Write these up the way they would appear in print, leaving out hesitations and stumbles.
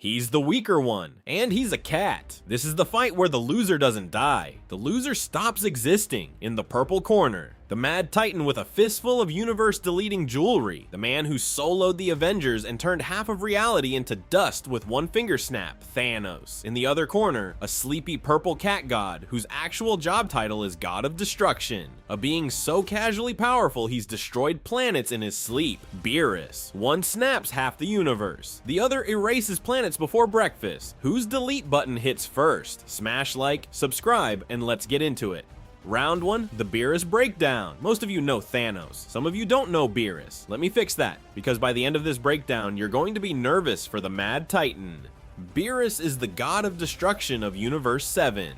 He's the weaker one, and he's a cat. This is the fight where the loser doesn't die. The loser stops existing. In the purple corner, the Mad Titan with a fistful of universe-deleting jewelry, the man who soloed the Avengers and turned half of reality into dust with one finger snap, Thanos. In the other corner, a sleepy purple cat god whose actual job title is God of Destruction, a being so casually powerful he's destroyed planets in his sleep, Beerus. One snaps half the universe, the other erases planets before breakfast. Whose delete button hits first? Smash like, subscribe, and let's get into it. Round 1, the Beerus breakdown. Most of you know Thanos. Some of you don't know Beerus. Let me fix that, because by the end of this breakdown, you're going to be nervous for the Mad Titan. Beerus is the god of destruction of Universe 7.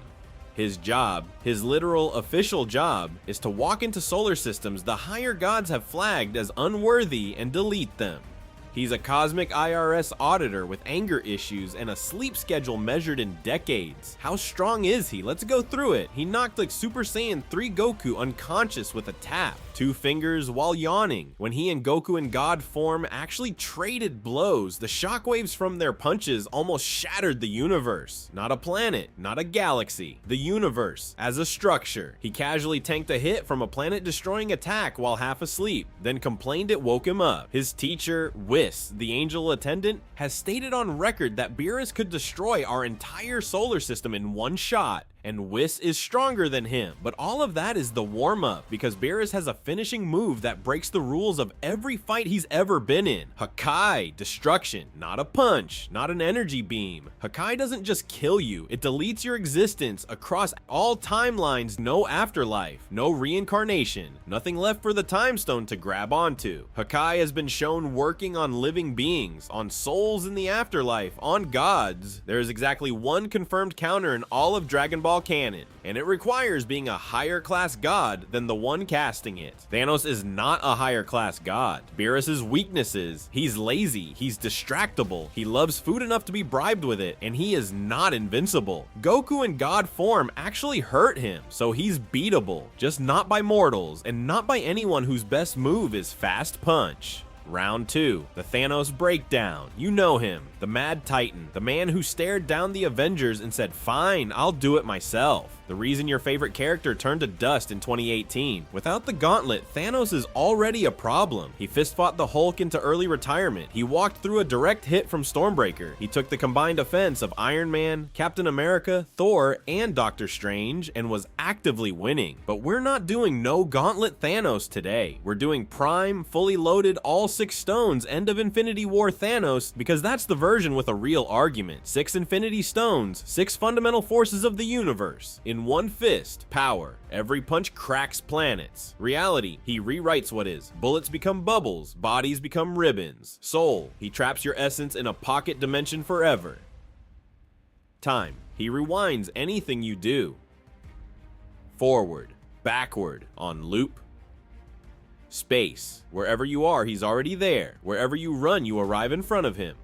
His job, his literal official job, is to walk into solar systems the higher gods have flagged as unworthy and delete them. He's a cosmic IRS auditor with anger issues and a sleep schedule measured in decades. How strong is he? Let's go through it. He knocked like Super Saiyan 3 Goku unconscious with a tap, 2 fingers while yawning. When he and Goku in god form actually traded blows, the shockwaves from their punches almost shattered the universe. Not a planet, not a galaxy, the universe as a structure. He casually tanked a hit from a planet-destroying attack while half asleep, then complained it woke him up. His teacher, the angel attendant, has stated on record that Beerus could destroy our entire solar system in one shot, and Whis is stronger than him. But all of that is the warm-up, because Beerus has a finishing move that breaks the rules of every fight he's ever been in. Hakai, destruction, not a punch, not an energy beam. Hakai doesn't just kill you, it deletes your existence across all timelines, no afterlife, no reincarnation, nothing left for the time stone to grab onto. Hakai has been shown working on living beings, on souls in the afterlife, on gods. There is exactly one confirmed counter in all of Dragon Ball canon, and it requires being a higher class god than the one casting it. Thanos is not a higher class god. Beerus's weaknesses: he's lazy, he's distractible, he loves food enough to be bribed with it, and he is not invincible. Goku in god form actually hurt him, so he's beatable, just not by mortals, and not by anyone whose best move is fast punch. Round 2, the Thanos breakdown. You know him, the Mad Titan, the man who stared down the Avengers and said, "Fine, I'll do it myself." The reason your favorite character turned to dust in 2018. Without the gauntlet, Thanos is already a problem. He fist fought the Hulk into early retirement. He walked through a direct hit from Stormbreaker. He took the combined offense of Iron Man, Captain America, Thor, and Doctor Strange, and was actively winning. But we're not doing no gauntlet Thanos today. We're doing prime, fully loaded, all 6 stones, end of Infinity War Thanos, because that's the version with a real argument. 6 Infinity Stones, 6 fundamental forces of the universe. In one fist, power. Every punch cracks planets. Reality, he rewrites what is. Bullets become bubbles, bodies become ribbons. Soul, he traps your essence in a pocket dimension forever. Time, he rewinds anything you do. Forward, backward, on loop. Space, wherever you are, he's already there. Wherever you run, you arrive in front of him.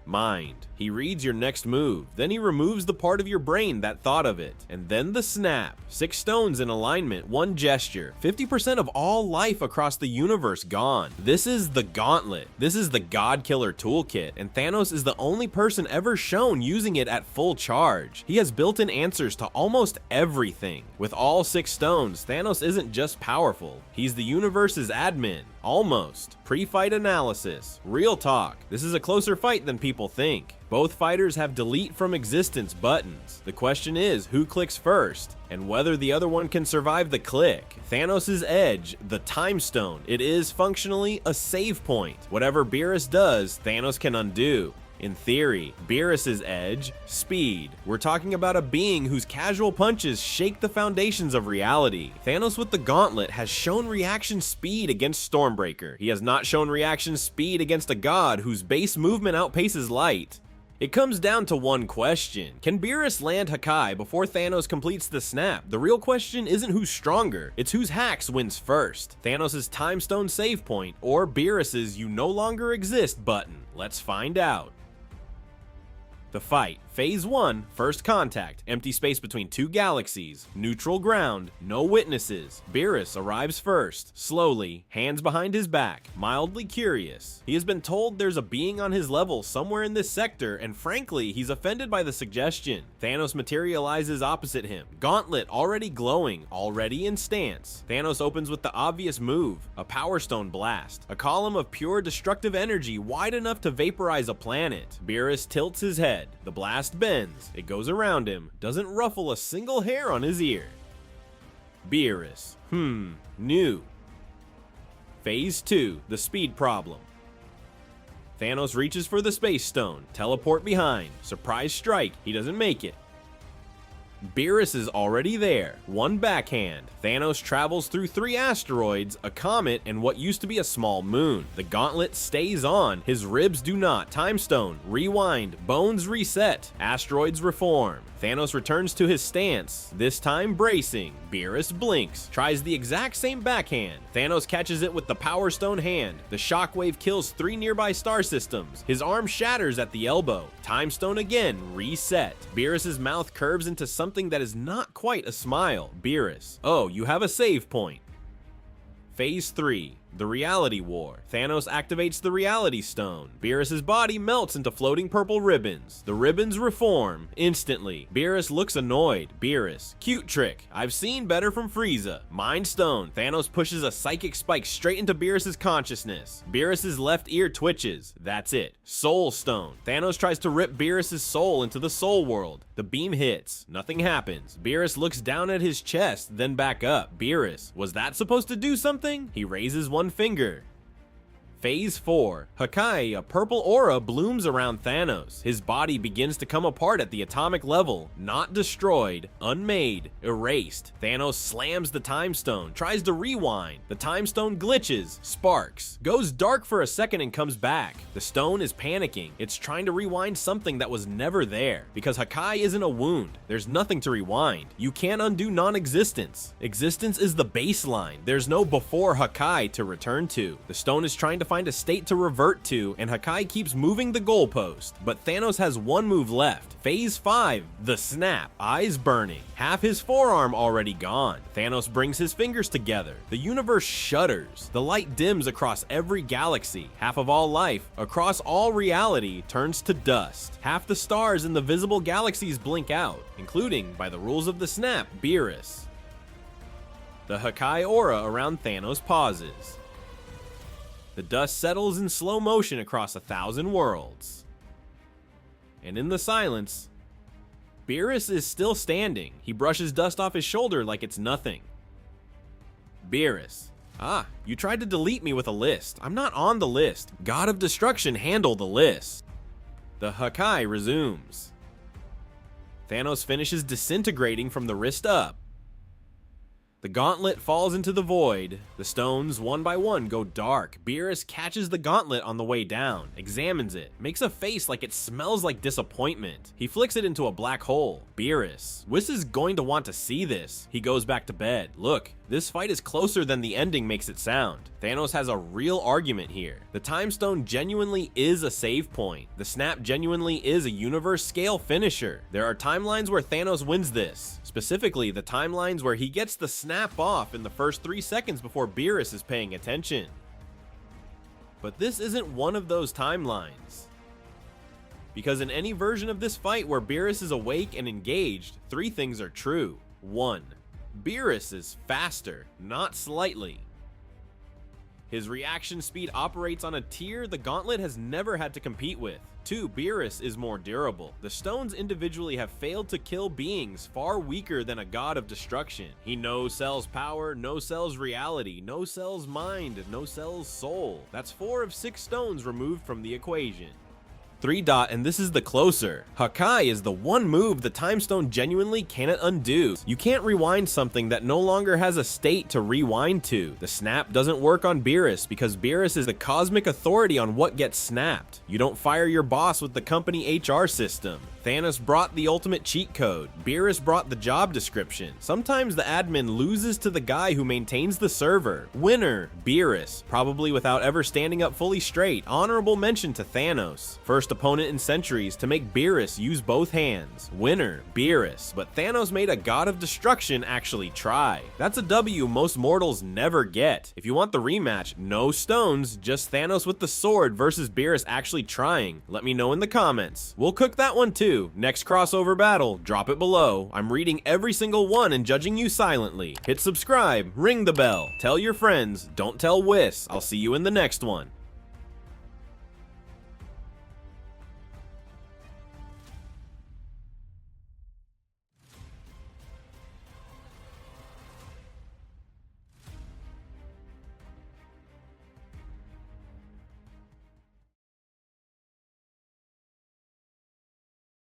Mind, he reads your next move, then he removes the part of your brain that thought of it. And then the snap. 6 stones in alignment, 1 gesture. 50% of all life across the universe gone. This is the gauntlet. This is the God Killer toolkit, and Thanos is the only person ever shown using it at full charge. He has built-in answers to almost everything. With all 6 stones, Thanos isn't just powerful, he's the universe's admin. Almost. Pre-fight analysis. Real talk. This is a closer fight than people think. Both fighters have delete from existence buttons. The question is, who clicks first, and whether the other one can survive the click. Thanos' edge, the time stone. It is functionally a save point. Whatever Beerus does, Thanos can undo. In theory, Beerus' edge, speed. We're talking about a being whose casual punches shake the foundations of reality. Thanos with the gauntlet has shown reaction speed against Stormbreaker. He has not shown reaction speed against a god whose base movement outpaces light. It comes down to one question. Can Beerus land Hakai before Thanos completes the snap? The real question isn't who's stronger, it's whose hacks wins first. Thanos' time stone save point, or Beerus' you no longer exist button. Let's find out. The fight, Phase 1, First Contact, empty space between two galaxies, neutral ground, no witnesses. Beerus arrives first, slowly, hands behind his back, mildly curious. He has been told there's a being on his level somewhere in this sector, and frankly, he's offended by the suggestion. Thanos materializes opposite him, gauntlet already glowing, already in stance. Thanos opens with the obvious move, a Power Stone blast, a column of pure destructive energy wide enough to vaporize a planet. Beerus tilts his head, the blast bends, it goes around him, doesn't ruffle a single hair on his ear. Beerus, new. Phase 2, the speed problem. Thanos reaches for the Space Stone, teleport behind, surprise strike, he doesn't make it. Beerus is already there, one backhand. Thanos travels through 3 asteroids, a comet, and what used to be a small moon. The gauntlet stays on, his ribs do not. Time Stone, rewind, bones reset, asteroids reform. Thanos returns to his stance, this time bracing. Beerus blinks, tries the exact same backhand. Thanos catches it with the Power Stone hand. The shockwave kills 3 nearby star systems. His arm shatters at the elbow. Time Stone again, reset. Beerus's mouth curves into something that is not quite a smile. Beerus, oh, you have a save point. Phase 3, the Reality War. Thanos activates the Reality Stone. Beerus' body melts into floating purple ribbons. The ribbons reform instantly. Beerus looks annoyed. Beerus, cute trick. I've seen better from Frieza. Mind Stone. Thanos pushes a psychic spike straight into Beerus' consciousness. Beerus' left ear twitches. That's it. Soul Stone. Thanos tries to rip Beerus' soul into the Soul World. The beam hits. Nothing happens. Beerus looks down at his chest, then back up. Beerus, was that supposed to do something? He raises one finger. Phase 4, Hakai, a purple aura blooms around Thanos. His body begins to come apart at the atomic level, not destroyed, unmade, erased. Thanos slams the Time Stone, tries to rewind. The Time Stone glitches, sparks, goes dark for a second and comes back. The stone is panicking. It's trying to rewind something that was never there. Because Hakai isn't a wound, there's nothing to rewind. You can't undo non-existence. Existence is the baseline. There's no before Hakai to return to. The stone is trying to find a state to revert to, and Hakai keeps moving the goalpost, but Thanos has one move left. Phase 5, the snap, eyes burning, half his forearm already gone. Thanos brings his fingers together. The universe shudders. The light dims across every galaxy. Half of all life, across all reality, turns to dust. Half the stars in the visible galaxies blink out, including, by the rules of the snap, Beerus. The Hakai aura around Thanos pauses. The dust settles in slow motion across 1,000 worlds. And in the silence, Beerus is still standing. He brushes dust off his shoulder like it's nothing. Beerus, you tried to delete me with a list. I'm not on the list. God of Destruction, handle the list. The Hakai resumes. Thanos finishes disintegrating from the wrist up. The gauntlet falls into the void. The stones, one by one, go dark. Beerus catches the gauntlet on the way down, examines it, makes a face like it smells like disappointment. He flicks it into a black hole. Beerus, Whis is going to want to see this. He goes back to bed. Look, this fight is closer than the ending makes it sound. Thanos has a real argument here. The Time Stone genuinely is a save point. The snap genuinely is a universe-scale finisher. There are timelines where Thanos wins this. Specifically, the timelines where he gets the snap off in the first 3 seconds before Beerus is paying attention. But this isn't one of those timelines. Because in any version of this fight where Beerus is awake and engaged, 3 things are true. 1. Beerus is faster, not slightly. His reaction speed operates on a tier the gauntlet has never had to compete with. 2. Beerus is more durable. The stones individually have failed to kill beings far weaker than a god of destruction. He no-sells power, no-sells reality, no-sells mind, no-sells soul. That's 4 of 6 stones removed from the equation. 3. And this is the closer. Hakai is the one move the Time Stone genuinely cannot undo. You can't rewind something that no longer has a state to rewind to. The snap doesn't work on Beerus because Beerus is the cosmic authority on what gets snapped. You don't fire your boss with the company HR system. Thanos brought the ultimate cheat code. Beerus brought the job description. Sometimes the admin loses to the guy who maintains the server. Winner, Beerus, probably without ever standing up fully straight. Honorable mention to Thanos. First opponent in centuries to make Beerus use both hands. Winner, Beerus, but Thanos made a god of destruction actually try. That's a W most mortals never get. If you want the rematch, no stones, just Thanos with the sword versus Beerus actually trying. Let me know in the comments. We'll cook that one too. Next crossover battle, drop it below. I'm reading every single one and judging you silently. Hit subscribe, ring the bell, tell your friends, don't tell Whis. I'll see you in the next one.